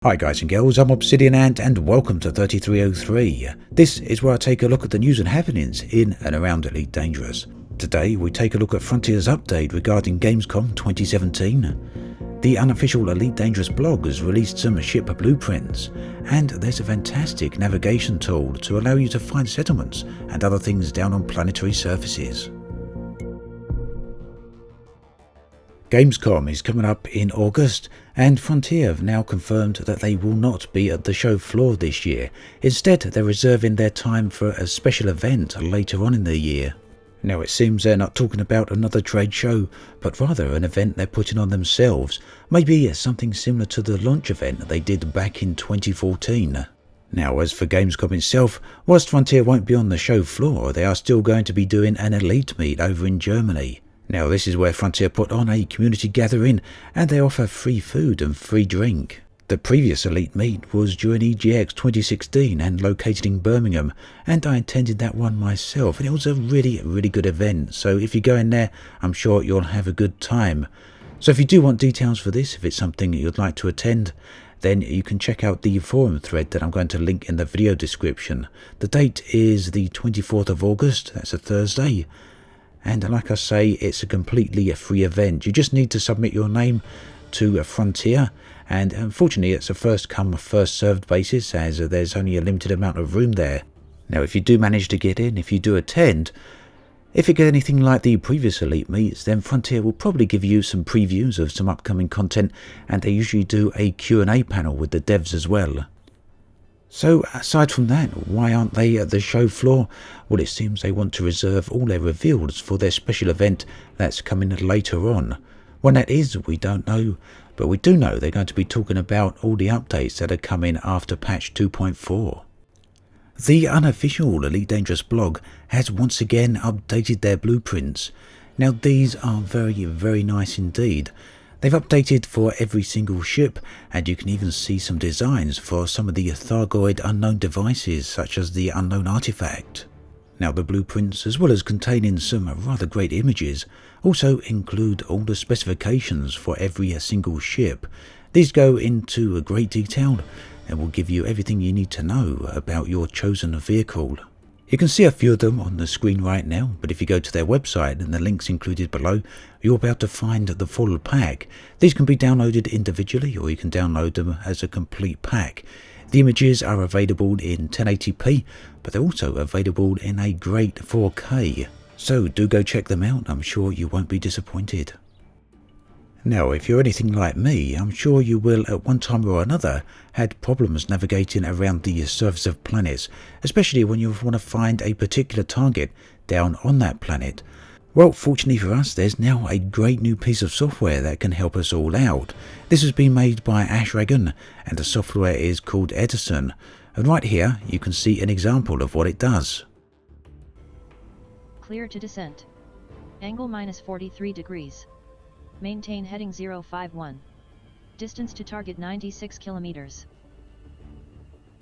Hi guys and girls, I'm Obsidian Ant and welcome to 3303. This is where I take a look at the news and happenings in and around Elite Dangerous. Today we take a look at Frontier's update regarding Gamescom 2017. The unofficial Elite Dangerous blog has released some ship blueprints, and there's a fantastic navigation tool to allow you to find settlements and other things down on planetary surfaces. Gamescom is coming up in August, and Frontier have now confirmed that they will not be at the show floor this year. Instead, they're reserving their time for a special event later on in the year. Now it seems they're not talking about another trade show, but rather an event they're putting on themselves, maybe something similar to the launch event they did back in 2014. Now as for Gamescom itself, whilst Frontier won't be on the show floor, they are still going to be doing an elite meet over in Germany. Now this is where Frontier put on a community gathering and they offer free food and free drink. The previous Elite meet was during EGX 2016 and located in Birmingham, and I attended that one myself and it was a really good event, so if you go in there I'm sure you'll have a good time. So if you do want details for this, if it's something you'd like to attend, then you can check out the forum thread that I'm going to link in the video description. The date is the 24th of August, that's a Thursday. And like I say, it's a completely free event. You just need to submit your name to Frontier, and unfortunately it's a first come first served basis as there's only a limited amount of room there. Now if you do manage to get in, if you do attend, if it gets anything like the previous Elite meets, then Frontier will probably give you some previews of some upcoming content, and they usually do a Q&A panel with the devs as well. So aside from that, why aren't they at the show floor? Well, it seems they want to reserve all their reveals for their special event that's coming later on. When that is, we don't know, but we do know they're going to be talking about all the updates that are coming after patch 2.4. The unofficial Elite Dangerous blog has once again updated their blueprints. Now these are very nice indeed. They've updated for every single ship, and you can even see some designs for some of the Thargoid unknown devices such as the unknown artifact. Now the blueprints, as well as containing some rather great images, also include all the specifications for every single ship. These go into great detail and will give you everything you need to know about your chosen vehicle. You can see a few of them on the screen right now, but if you go to their website and the links included below, you're about to find the full pack. These can be downloaded individually or you can download them as a complete pack. The images are available in 1080p, but they're also available in a great 4K. So do go check them out, I'm sure you won't be disappointed. Now, if you're anything like me, I'm sure you will at one time or another had problems navigating around the surface of planets, especially when you want to find a particular target down on that planet. Well, fortunately for us, there's now a great new piece of software that can help us all out. This has been made by Ashragon, and the software is called Edison. And right here, you can see an example of what it does. Clear to descent. Angle -43 degrees. Maintain heading 051. Distance to target 96 kilometers.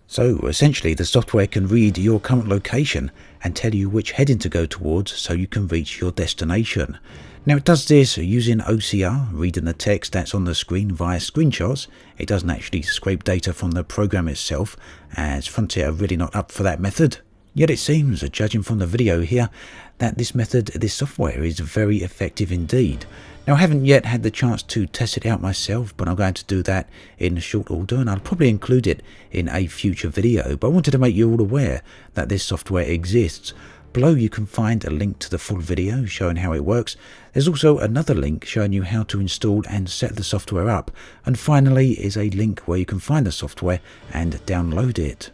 So essentially the software can read your current location and tell you which heading to go towards so you can reach your destination. Now it does this using OCR, reading the text that's on the screen via screenshots. It doesn't actually scrape data from the program itself, as Frontier are really not up for that method. Yet it seems, judging from the video here, that this software is very effective indeed. Now I haven't yet had the chance to test it out myself, but I'm going to do that in short order and I'll probably include it in a future video, but I wanted to make you all aware that this software exists. Below you can find a link to the full video showing how it works. There's also another link showing you how to install and set the software up, and finally is a link where you can find the software and download it.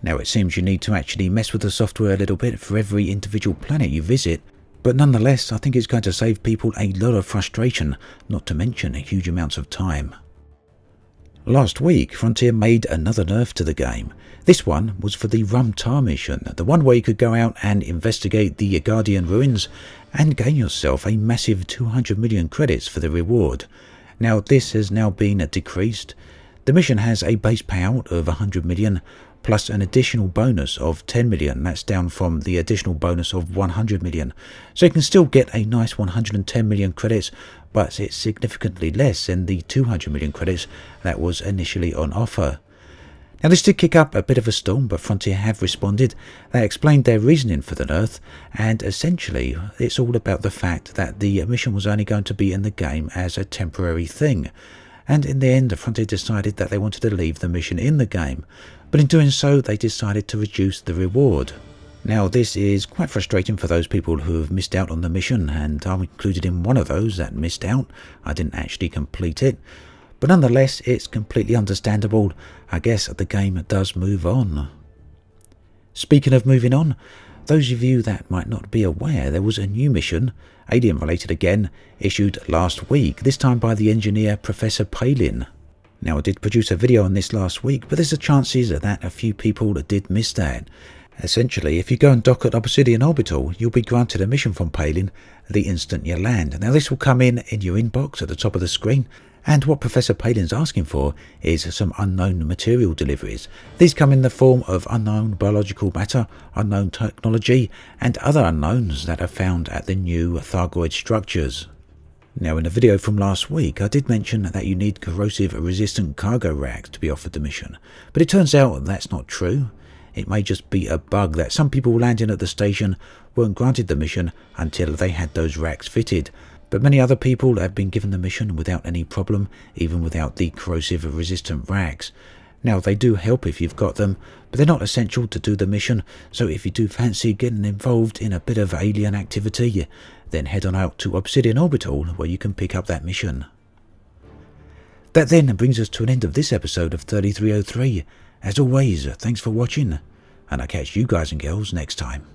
Now it seems you need to actually mess with the software a little bit for every individual planet you visit, but nonetheless I think it's going to save people a lot of frustration, not to mention huge amounts of time. Last week Frontier made another nerf to the game. This one was for the Rum Tar mission, the one where you could go out and investigate the Guardian ruins and gain yourself a massive 200 million credits for the reward. Now this has now been decreased. The mission has a base payout of 100 million, plus an additional bonus of 10 million. That's down from the additional bonus of 100 million. So you can still get a nice 110 million credits, but it's significantly less than the 200 million credits that was initially on offer. Now this did kick up a bit of a storm, but Frontier have responded. They explained their reasoning for the nerf, and essentially it's all about the fact that the mission was only going to be in the game as a temporary thing. And in the end, Frontier decided that they wanted to leave the mission in the game, but in doing so they decided to reduce the reward. Now this is quite frustrating for those people who have missed out on the mission, and I'm included in one of those that missed out. I didn't actually complete it. But nonetheless, it's completely understandable. I guess the game does move on. Speaking of moving on, those of you that might not be aware, there was a new mission, alien related again, issued last week, this time by the engineer Professor Palin. Now I did produce a video on this last week, but there's a chances that a few people did miss that. Essentially, if you go and dock at Obsidian Orbital, you'll be granted a mission from Palin the instant you land. Now this will come in your inbox at the top of the screen. And what Professor Palin's asking for is some unknown material deliveries. These come in the form of unknown biological matter, unknown technology, and other unknowns that are found at the new Thargoid structures. Now in a video from last week, I did mention that you need corrosive resistant cargo racks to be offered the mission, but it turns out that's not true. It may just be a bug that some people landing at the station weren't granted the mission until they had those racks fitted. But many other people have been given the mission without any problem, even without the corrosive resistant racks. Now they do help if you've got them, but they're not essential to do the mission, so if you do fancy getting involved in a bit of alien activity, then head on out to Obsidian Orbital where you can pick up that mission. That then brings us to an end of this episode of 3303. As always, thanks for watching, and I'll catch you guys and girls next time.